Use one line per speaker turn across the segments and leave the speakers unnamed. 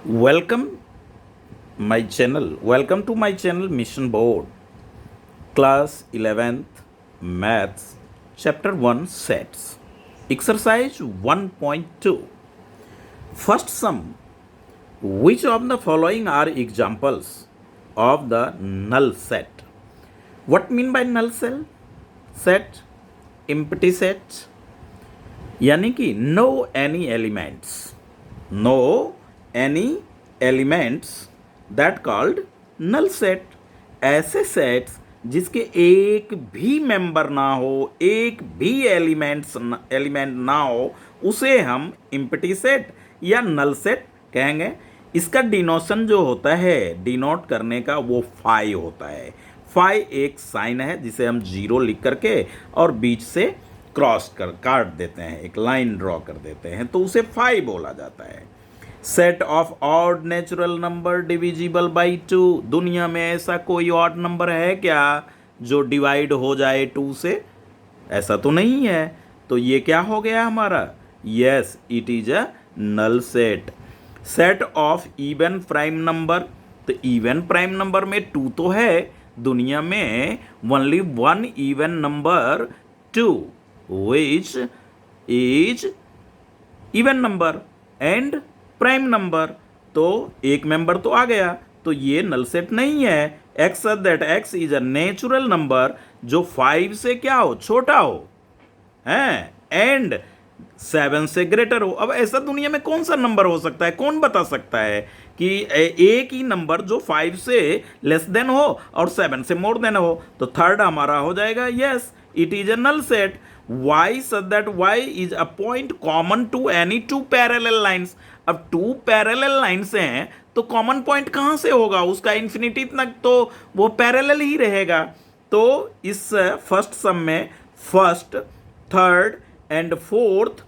Welcome my channel. Welcome to my channel Mission Board. Class 11th Maths Chapter 1 Sets. Exercise 1.2. First sum. Which of the following are examples of the null set? What mean by null cell? Set, empty set, यानी कि no any elements that called null set. ऐसे sets जिसके एक भी member ना हो, एक भी एलिमेंट ना हो, उसे हम एम्प्टी सेट या नल सेट कहेंगे. इसका डिनोशन जो होता है, डिनोट करने का, वो फाई होता है. फाई एक साइन है जिसे हम जीरो लिख करके और बीच से क्रॉस कर काट देते हैं, एक लाइन ड्रॉ कर देते हैं, तो उसे फाई बोला जाता है. Set of odd natural number divisible by 2. दुनिया में ऐसा कोई ऑड नंबर है क्या जो डिवाइड हो जाए 2 से? ऐसा तो नहीं है. तो ये क्या हो गया हमारा? Yes, it is a null set. Set of even prime number. तो इवन प्राइम नंबर में 2 तो है, दुनिया में only one even number 2 which is even number and prime number. तो एक मेंबर तो आ गया, तो ये नल सेट नहीं है. X that x is a natural number जो 5 से क्या हो, छोटा हो, हैं, एंड 7 से ग्रेटर हो. अब ऐसा दुनिया में कौन सा नंबर हो सकता है? कौन बता सकता है कि एक ही नंबर जो 5 से लेस देन हो और 7 से मोर देन हो? तो थर्ड हमारा हो जाएगा yes, it is a null set. y such that y is a point common to any two parallel lines. अब 2 पैरेलल लाइन्स हैं तो कॉमन पॉइंट कहाँ से होगा? उसका इन्फिनिटी तक तो वो पैरेलल ही रहेगा. तो इस फर्स्ट सम में first, third and fourth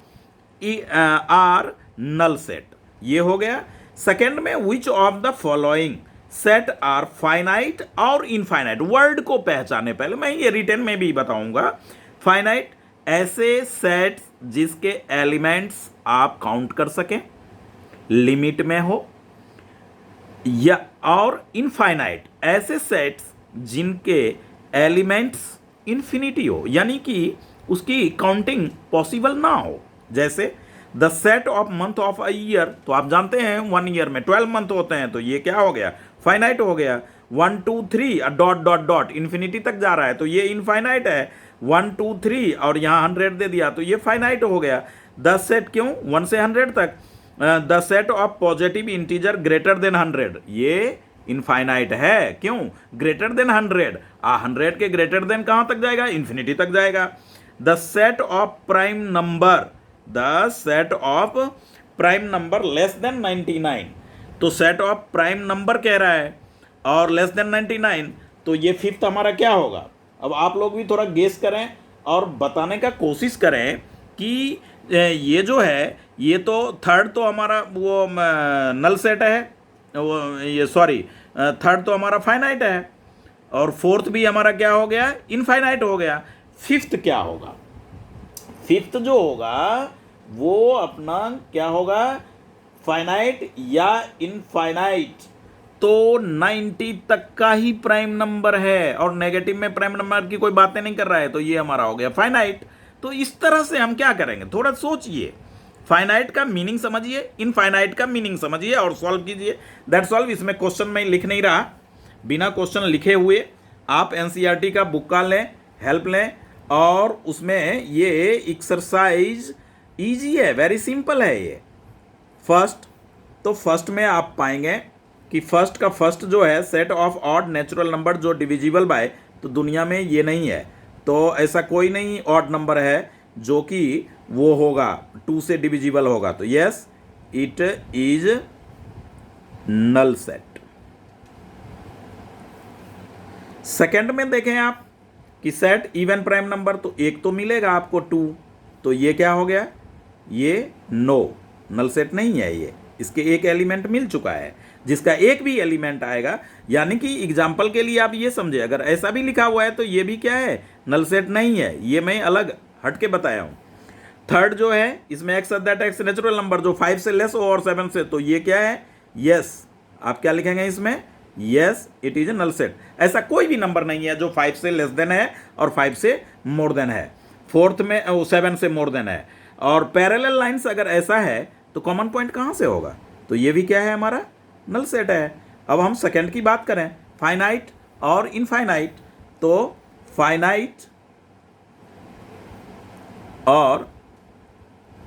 are null set. ये हो गया. सेकेंड में which of the following set are finite और इनफाइनाइट. वर्ड को पहचाने पहले मैं ये रिटर्न में भी बताऊंगा. फाइनाइट ऐसे सेट्स जिसके एलिमेंट्स आप काउंट कर सकें, लिमिट में हो, या और इनफाइनाइट ऐसे सेट्स जिनके एलिमेंट्स इन्फिनिटी हो, यानी कि उसकी काउंटिंग पॉसिबल ना हो. जैसे the set of month of a year. तो आप जानते हैं 1 ईयर में 12 मंथ होते हैं, तो ये क्या हो गया? फाइनाइट हो गया. 1 2 3 डॉट डॉट डॉट इन्फिनिटी तक जा रहा है, तो ये इनफाइनाइट है. 1 2 3 और यहाँ 100 दे दिया, तो ये फाइनाइट हो गया. 10 सेट क्यों? 1 से 100 तक. The set of positive integer greater than 100, ये इनफाइनाइट है. क्यों? Greater than 100. 100 के ग्रेटर देन कहाँ तक जाएगा? इन्फिनिटी तक जाएगा. The set of prime number, the set of prime number less than 99. तो सेट ऑफ प्राइम नंबर कह रहा है और लेस देन 99, तो ये फिफ्थ हमारा क्या होगा? अब आप लोग भी थोड़ा गेस करें और बताने का कोशिश करें कि ये जो है, ये तो थर्ड तो हमारा वो नल सेट है, वो ये सॉरी थर्ड तो हमारा फाइनाइट है, और फोर्थ भी हमारा क्या हो गया? इनफाइनाइट हो गया. फिफ्थ क्या होगा? फिफ्थ जो होगा वो अपना क्या होगा? फाइनाइट या इनफाइनाइट. तो 90 तक का ही प्राइम नंबर है और नेगेटिव में प्राइम नंबर की कोई बातें नहीं कर रहा है, तो ये हमारा हो गया फाइनाइट. तो इस तरह से हम क्या करेंगे, थोड़ा सोचिए, फाइनाइट का मीनिंग समझिए, इनफाइनाइट का मीनिंग समझिए और सॉल्व कीजिए. That's all. इसमें क्वेश्चन में लिख नहीं रहा, बिना क्वेश्चन लिखे हुए आप एनसीईआरटी का बुक का लें, हेल्प लें, और उसमें ये एक्सरसाइज ईजी है, वेरी सिंपल है ये. फर्स्ट, तो फर्स्ट में आप पाएंगे कि फर्स्ट का फर्स्ट जो है set of odd natural number जो डिविजिबल बाय, तो दुनिया में ये नहीं है. तो ऐसा कोई नहीं ऑड नंबर है जो कि वो होगा 2 से डिविजिबल होगा. तो yes, it is null set. Second में देखें आप कि सेट इवन प्राइम नंबर, तो एक तो मिलेगा आपको 2, तो ये क्या हो गया? ये नो, नल सेट नहीं है ये. इसके एक एलिमेंट मिल चुका है, जिसका एक भी एलिमेंट आएगा, यानी कि एग्जाम्पल के लिए आप ये समझे, अगर ऐसा भी लिखा हुआ है तो ये भी क्या है? नल सेट नहीं है. ये मैं अलग हट के बताया हूं. थर्ड जो है इसमें x that x natural number जो 5 से लेस हो और 7 से, तो ये क्या है? यस, आप क्या लिखेंगे इसमें, yes it is a null set. ऐसा कोई भी नंबर नहीं है जो 5 से लेस देन है और 5 से मोर देन है, फोर्थ में 7 से मोर देन है। और पैरेलल लाइंस अगर ऐसा है तो कॉमन पॉइंट कहाँ से होगा, तो ये भी क्या है, हमारा नल सेट है। अब हम सेकंड की बात करें, फाइनाइट और इनफाइनाइट, तो फाइनाइट और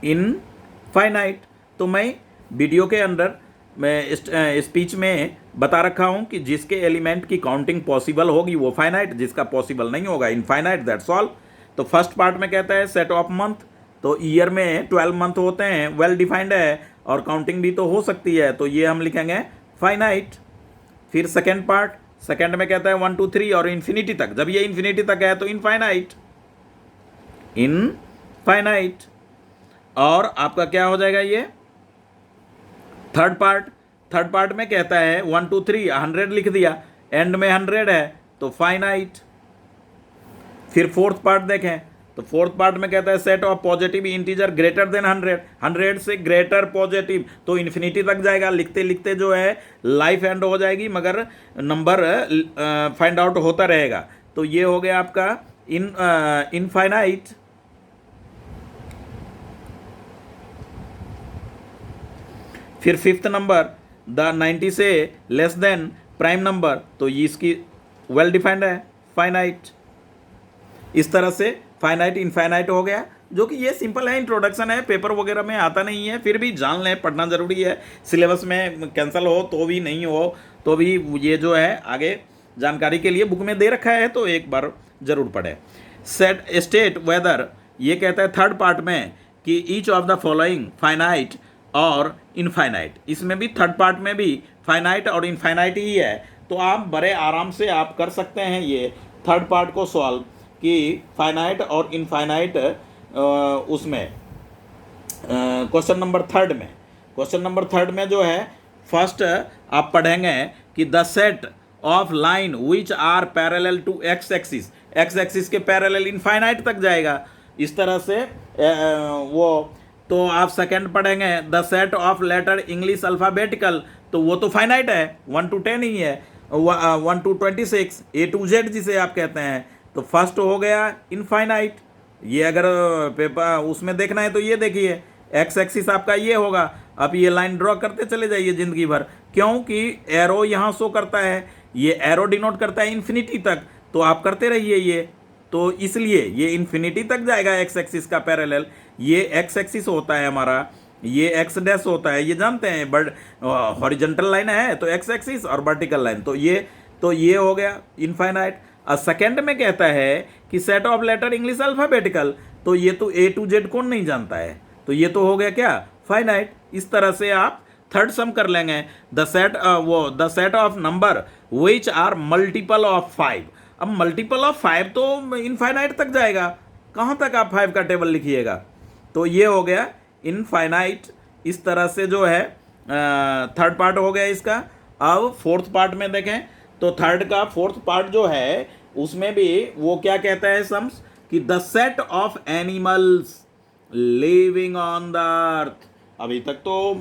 इनफाइनाइट, तो मैं वीडियो के अंदर मैं स्पीच में बता रखा हूं कि जिसके एलिमेंट की काउंटिंग पॉसिबल होगी वो फाइनाइट, जिसका पॉसिबल नहीं होगा इनफाइनाइट, दैट्स ऑल। तो फर्स्ट पार्ट में कहता है सेट ऑफ मंथ, तो ईयर में 12 मंथ होते हैं, वेल डिफाइंड है और काउंटिंग भी तो हो सकती है, तो ये हम लिखेंगे फाइनाइट। फिर सेकेंड पार्ट, सेकेंड में कहता है 1 2 3 और इन्फिनिटी तक, जब ये इन्फिनिटी तक है तो इनफाइनाइट, इनफाइनाइट। और आपका क्या हो जाएगा ये थर्ड पार्ट, थर्ड पार्ट में कहता है 1 2 3 100 लिख दिया, एंड में 100 है तो फाइनाइट। फिर फोर्थ पार्ट देखें, तो फोर्थ पार्ट में कहता है set of positive integer greater than 100, 100 से ग्रेटर पॉजिटिव, तो इन्फिनिटी तक जाएगा, लिखते लिखते जो है लाइफ एंड हो जाएगी, मगर नंबर फाइंड आउट होता रहेगा। तो ये हो गया आपका इनफाइनाइट। फिर फिफ्थ नंबर, द 90 से लेस देन प्राइम नंबर, तो ये इसकी वेल डिफाइंड है, फाइनाइट। इस तरह से फाइनाइट इनफाइनाइट हो गया, जो कि ये सिंपल है, इंट्रोडक्शन है, पेपर वगैरह में आता नहीं है, फिर भी जान लें, पढ़ना ज़रूरी है। सिलेबस में कैंसिल हो तो भी, नहीं हो तो भी, ये जो है आगे जानकारी के लिए बुक में दे रखा है, तो एक बार ज़रूर पढ़ें। सेट स्टेट वेदर, ये कहता है थर्ड पार्ट में कि each of the following finite और इनफाइनाइट, इसमें भी थर्ड पार्ट में भी फाइनाइट और इनफाइनाइट ही है, तो आप बड़े आराम से आप कर सकते हैं ये थर्ड पार्ट को सॉल्व, कि फाइनाइट और इनफाइनाइट उसमें क्वेश्चन नंबर थर्ड में, क्वेश्चन नंबर थर्ड में जो है फर्स्ट आप पढ़ेंगे कि the set of line which are parallel to x axis, x axis के पैरेलल इनफाइनाइट तक जाएगा, इस तरह से वो। तो आप सेकंड पढ़ेंगे the set of letter English alphabetical, तो वो तो फाइनाइट है, 1 to 10 ही है, 1 to 26 A to Z जिसे आप कहते हैं। तो फर्स्ट हो गया इनफाइनाइट, ये अगर पेपर उसमें देखना है तो ये देखिए एक्स एक्सिस आपका ये होगा, आप ये लाइन ड्रॉ करते चले जाइए ज़िंदगी भर, क्योंकि एरो यहाँ शो करता है, ये एरो डिनोट करता है इन्फिनिटी तक, तो आप करते रहिए ये, तो इसलिए ये इन्फिनिटी तक जाएगा एक्स एक्सिस का पैरेलल। ये एक्स एक्सिस होता है हमारा, ये एक्स डैश होता है, ये जानते हैं, बट हॉरिजॉन्टल लाइन है तो एक्स एक्सिस और वर्टिकल लाइन, तो ये हो गया इनफाइनाइट। और सेकेंड में कहता है कि set of letter English alphabetical, तो ये तो A to Z कौन नहीं जानता है, तो ये तो हो गया क्या, फाइनाइट। इस तरह से आप थर्ड सम कर लेंगे, the set of number which are multiple of 5। अब मल्टीपल ऑफ 5 तो इनफाइनाइट तक जाएगा, कहाँ तक आप 5 का टेबल लिखिएगा, तो ये हो गया इनफाइनाइट। इस तरह से जो है थर्ड पार्ट हो गया इसका। अब फोर्थ पार्ट में देखें, तो थर्ड का फोर्थ पार्ट जो है उसमें भी वो क्या कहता है सम्स, कि the set of animals living on the earth. अभी तक तो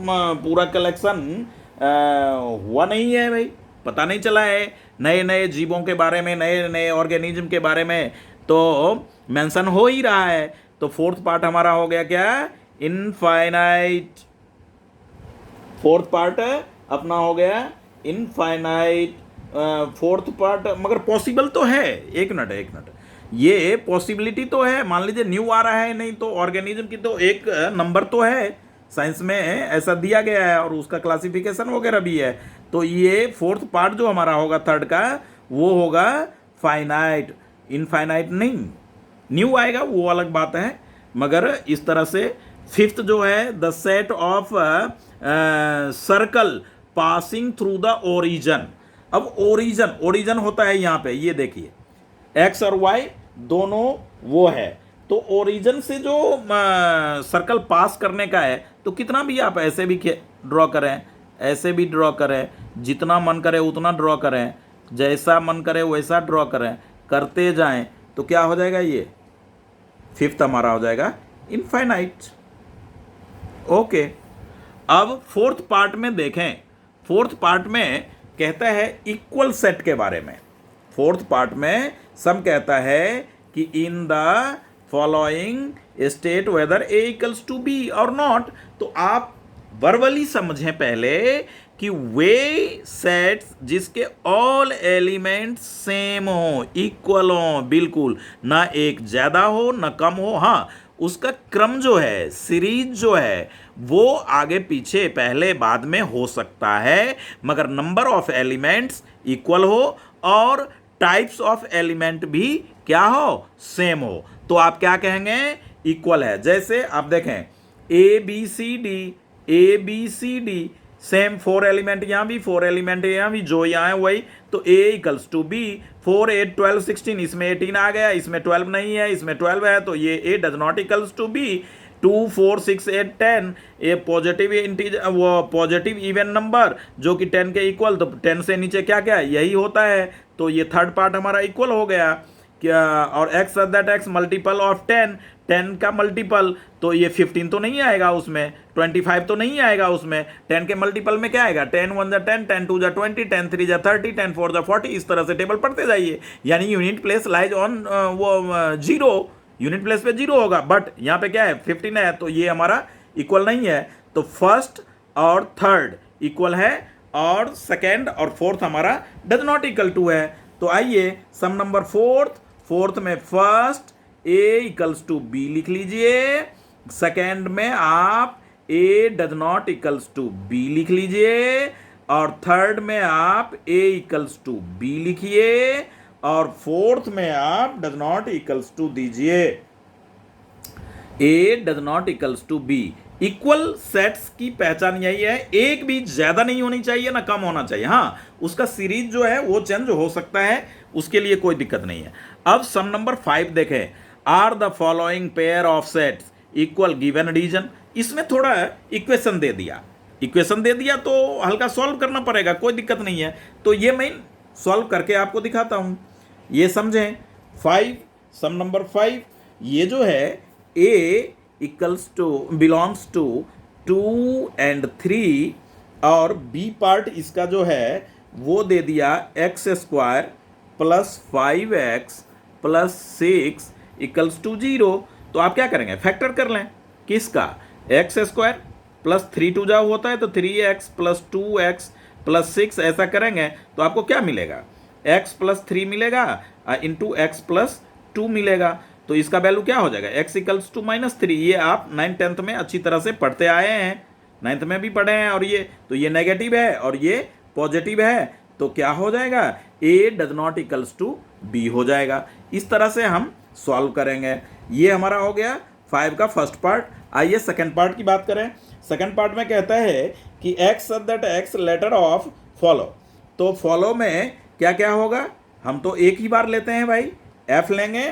पूरा कलेक्शन हुआ नहीं है भाई, पता नहीं चला है नए नए जीवों के बारे में, नए नए ऑर्गेनिज्म के बारे में तो मेंशन हो ही रहा है। तो फोर्थ पार्ट हमारा हो गया क्या, इनफाइनाइट। फोर्थ पार्ट अपना हो गया इनफाइनाइट फोर्थ पार्ट, मगर पॉसिबल तो है, एक मिनट, ये पॉसिबिलिटी तो है, मान लीजिए न्यू आ रहा है, नहीं तो ऑर्गेनिज्म की तो एक नंबर तो है, साइंस में ऐसा दिया गया है और उसका क्लासिफिकेशन वगैरह भी है। तो ये फोर्थ पार्ट जो हमारा होगा थर्ड का, वो होगा फाइनाइट, इनफाइनाइट नहीं, न्यू आएगा वो अलग बात है, मगर इस तरह से फिफ्थ जो है the set of circle passing through the origin. अब ओरिजन होता है यहाँ पे, ये देखिए एक्स और वाई दोनों वो है, तो ओरिजन से जो सर्कल पास करने का है, तो कितना भी आप ऐसे भी ड्रॉ करें, ऐसे भी ड्रॉ करें, जितना मन करे उतना ड्रॉ करें, जैसा मन करे वैसा ड्रॉ करें, करते जाएं, तो क्या हो जाएगा, ये फिफ्थ हमारा हो जाएगा इनफाइनाइट। ओके, अब फोर्थ पार्ट में देखें, फोर्थ पार्ट में कहता है इक्वल सेट के बारे में। फोर्थ पार्ट में सम कहता है कि in the following state whether A equals to B और नॉट। तो आप वर्बली समझें पहले कि वे सेट्स जिसके ऑल एलिमेंट्स सेम हो, इक्वल हो, बिल्कुल ना एक ज़्यादा हो ना कम हो। हाँ, उसका क्रम जो है, सीरीज जो है, वो आगे पीछे पहले बाद में हो सकता है, मगर नंबर ऑफ एलिमेंट्स इक्वल हो और टाइप्स ऑफ एलिमेंट भी क्या हो, सेम हो। तो आप क्या कहेंगे, इक्वल है। जैसे आप देखें A B C D same, 4 element यहाँ भी, 4 एलिमेंट यहाँ भी, जो यहाँ है वही। तो a इक्वल्स टू बी, 4 8 12 16, इसमें 18 आ गया, इसमें 12 नहीं है, इसमें 12 है, तो ये a does not equals to B. 2 4 6 8 10 ये पॉजिटिव इंटीजर, वो पॉजिटिव इवन नंबर जो कि 10 के इक्वल, तो 10 से नीचे क्या क्या यही होता है। तो ये थर्ड पार्ट हमारा इक्वल हो गया क्या। और x that x multiple of 10, 10 का मल्टीपल, तो ये 15 तो नहीं आएगा उसमें, 25 तो नहीं आएगा उसमें। 10 के मल्टीपल में क्या आएगा, 10 1 जा 10, 10 2 जा 20, 10 3 जा 30, 10 4 जा 40। इस तरह से टेबल पढ़ते जाइए। यानी यूनिट प्लेस लाइज ऑन वो 0, यूनिट प्लेस पे 0 होगा, बट यहाँ पे क्या है 15 है, तो ये हमारा इक्वल नहीं है। तो फर्स्ट और थर्ड इक्वल है और सेकेंड और फोर्थ हमारा डज नॉट इक्वल टू है। तो आइए सम नंबर फोर्थ में first a equals to B लिख लीजिए, सेकेंड में आप a does not equals to B लिख लीजिए, और थर्ड में आप a इक्वल्स टू बी लिखिए, और फोर्थ में आप डज नॉट इक्वल्स टू दीजिए, a does not equals to b। Equal sets की पहचान यही है, एक भी ज्यादा नहीं होनी चाहिए ना कम होना चाहिए। हाँ, उसका सीरीज जो है वो चेंज हो सकता है, उसके लिए कोई दिक्कत नहीं है। अब सम नंबर 5 देखें, are the following pair of sets equal given reason. इसमें थोड़ा इक्वेशन दे दिया तो हल्का सॉल्व करना पड़ेगा, कोई दिक्कत नहीं है। तो ये मैं सॉल्व करके आपको दिखाता हूं, ये समझें। 5 सम नंबर 5 ये जो है a equals to belongs to 2 and 3 और b पार्ट इसका जो है वो दे दिया x² plus 5x plus 6 equals to 0। तो आप क्या करेंगे, फैक्टर कर लें किसका, x² प्लस 3 2 जा होता है तो 3x प्लस 2x प्लस 6 ऐसा करेंगे तो आपको क्या मिलेगा, x प्लस 3 मिलेगा इंटू x प्लस 2 मिलेगा। तो इसका वैल्यू क्या हो जाएगा, x इक्वल्स टू -3। ये आप 9th 10th में अच्छी तरह से पढ़ते आए हैं, 9th में भी पढ़े हैं। और ये तो ये नेगेटिव है और ये पॉजिटिव है, तो क्या हो जाएगा, a does not equals to b हो जाएगा। इस तरह से हम सॉल्व करेंगे। ये हमारा हो गया 5 का फर्स्ट पार्ट। आइए सेकंड पार्ट की बात करें। सेकंड पार्ट में कहता है कि x that x letter of follow. तो फॉलो में क्या क्या होगा, हम तो एक ही बार लेते हैं भाई, f लेंगे,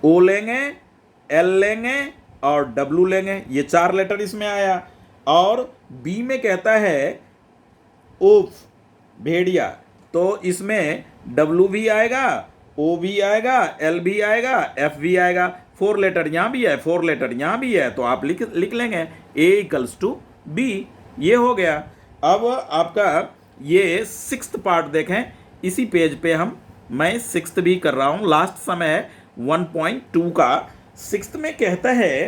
o लेंगे, l लेंगे और w लेंगे, ये 4 लेटर इसमें आया। और b में कहता है उफ भेड़िया, तो इसमें w भी आएगा, o भी आएगा, l भी आएगा, f भी आएगा। 4 लेटर यहाँ भी है, 4 लेटर यहाँ भी है, तो आप लिख लेंगे a इक्वल्स टू b। ये हो गया। अब आपका ये 6th पार्ट देखें, इसी पेज पे मैं 6th भी कर रहा हूँ, लास्ट समय 1.2 का। 6th में कहता है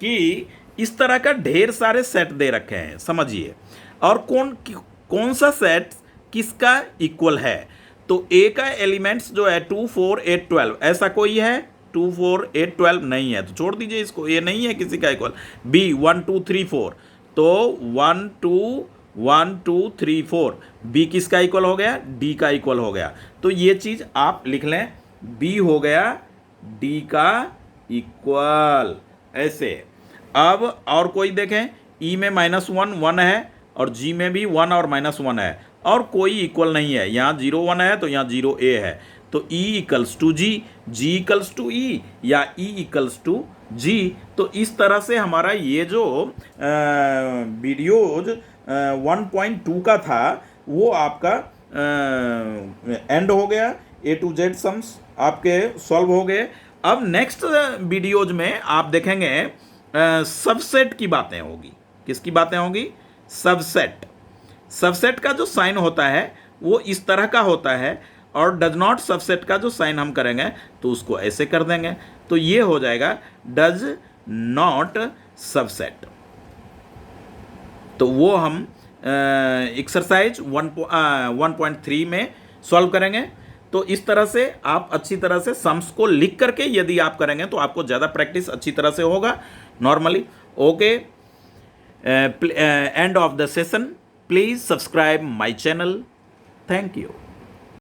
कि इस तरह का ढेर सारे सेट दे रखे हैं, समझिए, और कौन सा सेट किसका इक्वल है। तो a का एलिमेंट्स जो है 2 4 8 12, ऐसा कोई है 2 4 8 12 नहीं है, तो छोड़ दीजिए इसको, ये नहीं है किसी का इक्वल। b 1 2 3 4, तो 1 2 1 2 3 4, b किसका इक्वल हो गया, d का इक्वल हो गया। तो ये चीज आप लिख लें, b हो गया d का इक्वल, ऐसे। अब और कोई देखें, e में -1 1 है और g में भी 1 और -1 है, और कोई इक्वल नहीं है, यहाँ 0 1 है तो यहाँ 0 a है। तो e equals to g, g equals to e या e इक्वल्स टू g। तो इस तरह से हमारा ये जो वीडियोज 1.2 का था वो आपका एंड हो गया। A to Z सम्स आपके सॉल्व हो गए। अब नेक्स्ट वीडियोज में आप देखेंगे सबसेट की बातें होगी। किसकी बातें होगी, सबसेट। सबसेट का जो साइन होता है वो इस तरह का होता है, और डज नॉट सबसेट का जो साइन हम करेंगे तो उसको ऐसे कर देंगे, तो ये हो जाएगा डज नॉट सबसेट। तो वो हम एक्सरसाइज 1.3 में सॉल्व करेंगे। तो इस तरह से आप अच्छी तरह से सम्स को लिख करके यदि आप करेंगे तो आपको ज़्यादा प्रैक्टिस अच्छी तरह से होगा normally. Okay, end of the session, please subscribe my channel. Thank you.